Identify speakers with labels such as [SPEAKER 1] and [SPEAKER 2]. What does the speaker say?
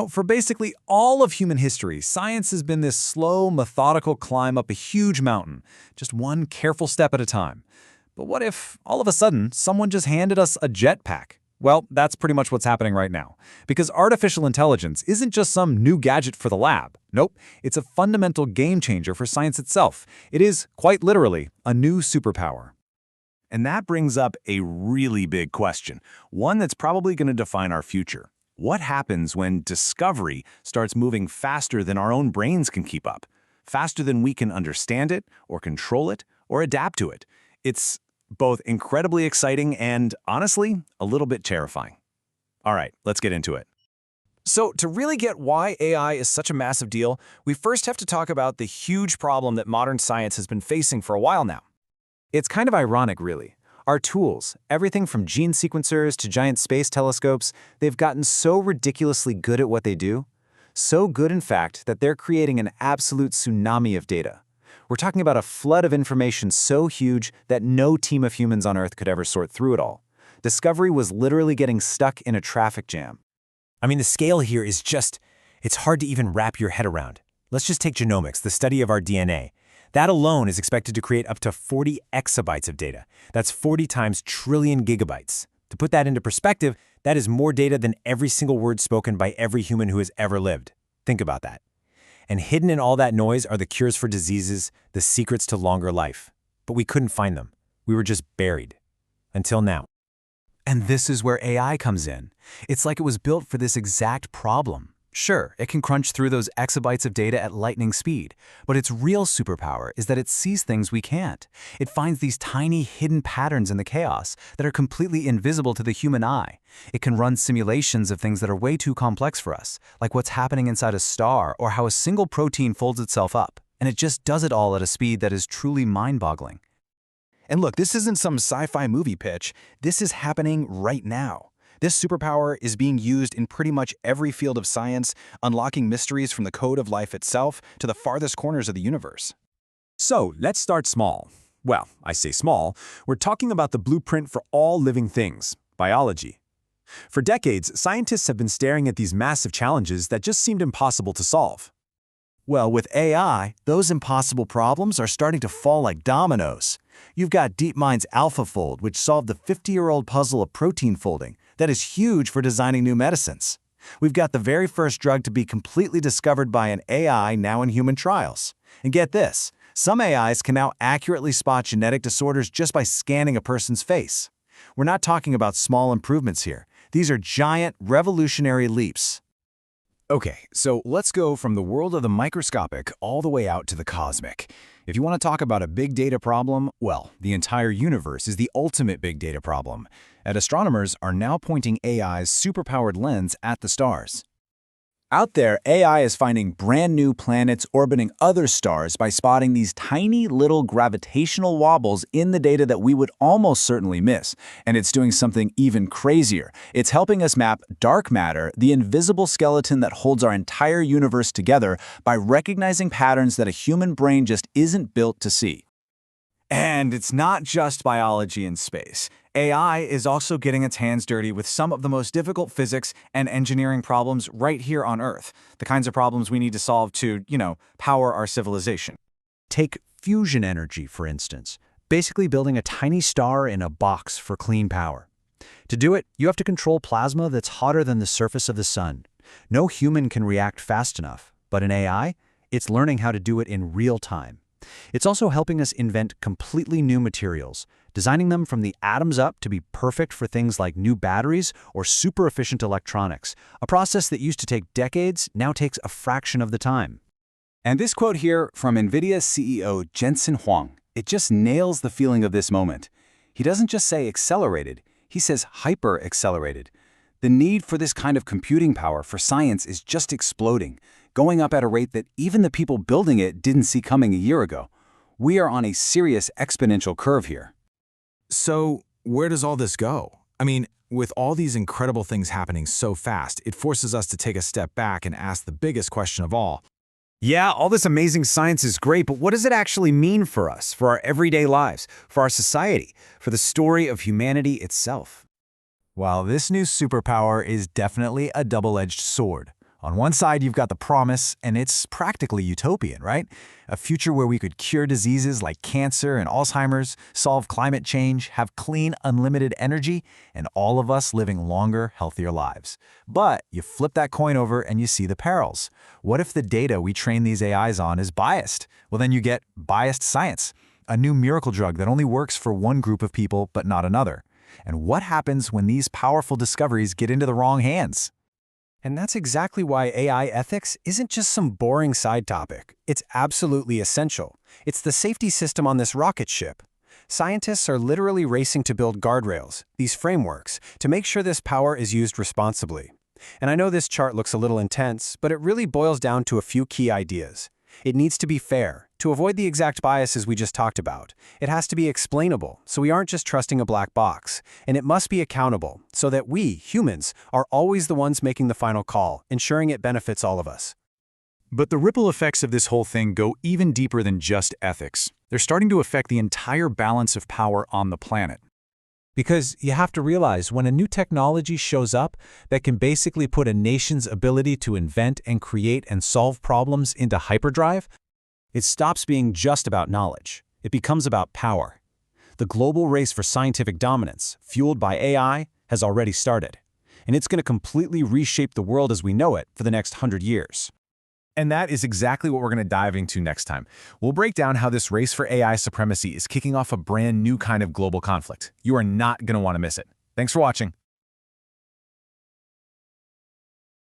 [SPEAKER 1] For basically all of human history, science has been this slow, methodical climb up a huge mountain, just one careful step at a time. But what if, all of a sudden, someone just handed us a jetpack? Well, that's pretty much what's happening right now. Because artificial intelligence isn't just some new gadget for the lab. Nope, it's a fundamental game changer for science itself. It is, quite literally, a new superpower.
[SPEAKER 2] And that brings up a really big question, one that's probably going to define our future. What happens when discovery starts moving faster than our own brains can keep up? Faster than we can understand it, or control it, or adapt to it? It's both incredibly exciting and, honestly, a little bit terrifying. All right, let's get into it.
[SPEAKER 3] So to really get why AI is such a massive deal, we first have to talk about the huge problem that modern science has been facing for a while now.
[SPEAKER 1] It's kind of ironic, really. Our tools, everything from gene sequencers to giant space telescopes, they've gotten so ridiculously good at what they do. So good, in fact, that they're creating an absolute tsunami of data. We're talking about a flood of information so huge that no team of humans on Earth could ever sort through it all. Discovery was literally getting stuck in a traffic jam.
[SPEAKER 4] I mean, the scale here is it's hard to even wrap your head around. Let's just take genomics, the study of our DNA. That alone is expected to create up to 40 exabytes of data. That's 40 times trillion gigabytes. To put that into perspective, that is more data than every single word spoken by every human who has ever lived. Think about that. And hidden in all that noise are the cures for diseases, the secrets to longer life. But we couldn't find them. We were just buried. Until now.
[SPEAKER 1] And this is where AI comes in. It's like it was built for this exact problem. Sure, it can crunch through those exabytes of data at lightning speed, but its real superpower is that it sees things we can't. It finds these tiny hidden patterns in the chaos that are completely invisible to the human eye. It can run simulations of things that are way too complex for us, like what's happening inside a star or how a single protein folds itself up. And it just does it all at a speed that is truly mind-boggling.
[SPEAKER 5] And look, this isn't some sci-fi movie pitch. This is happening right now. This superpower is being used in pretty much every field of science, unlocking mysteries from the code of life itself to the farthest corners of the universe.
[SPEAKER 2] So, let's start small. Well, I say small. We're talking about the blueprint for all living things, biology. For decades, scientists have been staring at these massive challenges that just seemed impossible to solve.
[SPEAKER 5] Well, with AI, those impossible problems are starting to fall like dominoes. You've got DeepMind's AlphaFold, which solved the 50-year-old puzzle of protein folding. That is huge for designing new medicines. We've got the very first drug to be completely discovered by an AI now in human trials. And get this, some AIs can now accurately spot genetic disorders just by scanning a person's face. We're not talking about small improvements here. These are giant, revolutionary leaps.
[SPEAKER 3] Okay, so let's go from the world of the microscopic all the way out to the cosmic. If you want to talk about a big data problem, well, the entire universe is the ultimate big data problem. And astronomers are now pointing AI's superpowered lens at the stars.
[SPEAKER 5] Out there, AI is finding brand new planets orbiting other stars by spotting these tiny little gravitational wobbles in the data that we would almost certainly miss. And it's doing something even crazier. It's helping us map dark matter, the invisible skeleton that holds our entire universe together, by recognizing patterns that a human brain just isn't built to see.
[SPEAKER 1] And it's not just biology and space. AI is also getting its hands dirty with some of the most difficult physics and engineering problems right here on Earth, the kinds of problems we need to solve to, power our civilization.
[SPEAKER 6] Take fusion energy, for instance, basically building a tiny star in a box for clean power. To do it, you have to control plasma that's hotter than the surface of the sun. No human can react fast enough, but in AI, it's learning how to do it in real time. It's also helping us invent completely new materials, designing them from the atoms up to be perfect for things like new batteries or super efficient electronics. A process that used to take decades now takes a fraction of the time.
[SPEAKER 5] And this quote here from NVIDIA CEO Jensen Huang, it just nails the feeling of this moment. He doesn't just say accelerated, he says hyper-accelerated. The need for this kind of computing power for science is just exploding, going up at a rate that even the people building it didn't see coming a year ago. We are on a serious exponential curve here.
[SPEAKER 3] So, where does all this go? I mean, with all these incredible things happening so fast, it forces us to take a step back and ask the biggest question of all.
[SPEAKER 4] Yeah, all this amazing science is great, but what does it actually mean for us, for our everyday lives, for our society, for the story of humanity itself?
[SPEAKER 1] Well, this new superpower is definitely a double-edged sword.
[SPEAKER 3] On one side, you've got the promise, and it's practically utopian, right? A future where we could cure diseases like cancer and Alzheimer's, solve climate change, have clean, unlimited energy, and all of us living longer, healthier lives. But you flip that coin over and you see the perils. What if the data we train these AIs on is biased? Well, then you get biased science, a new miracle drug that only works for one group of people but not another. And what happens when these powerful discoveries get into the wrong hands?
[SPEAKER 4] And that's exactly why AI ethics isn't just some boring side topic. It's absolutely essential. It's the safety system on this rocket ship. Scientists are literally racing to build guardrails, these frameworks, to make sure this power is used responsibly. And I know this chart looks a little intense, but it really boils down to a few key ideas. It needs to be fair, to avoid the exact biases we just talked about. It has to be explainable, so we aren't just trusting a black box. And it must be accountable, so that we, humans, are always the ones making the final call, ensuring it benefits all of us.
[SPEAKER 3] But the ripple effects of this whole thing go even deeper than just ethics. They're starting to affect the entire balance of power on the planet.
[SPEAKER 4] Because you have to realize when a new technology shows up that can basically put a nation's ability to invent and create and solve problems into hyperdrive, it stops being just about knowledge. It becomes about power. The global race for scientific dominance, fueled by AI, has already started. And it's going to completely reshape the world as we know it for the next 100 years.
[SPEAKER 2] And that is exactly what we're going to dive into next time. We'll break down how this race for AI supremacy is kicking off a brand new kind of global conflict. You are not going to want to miss it. Thanks for watching.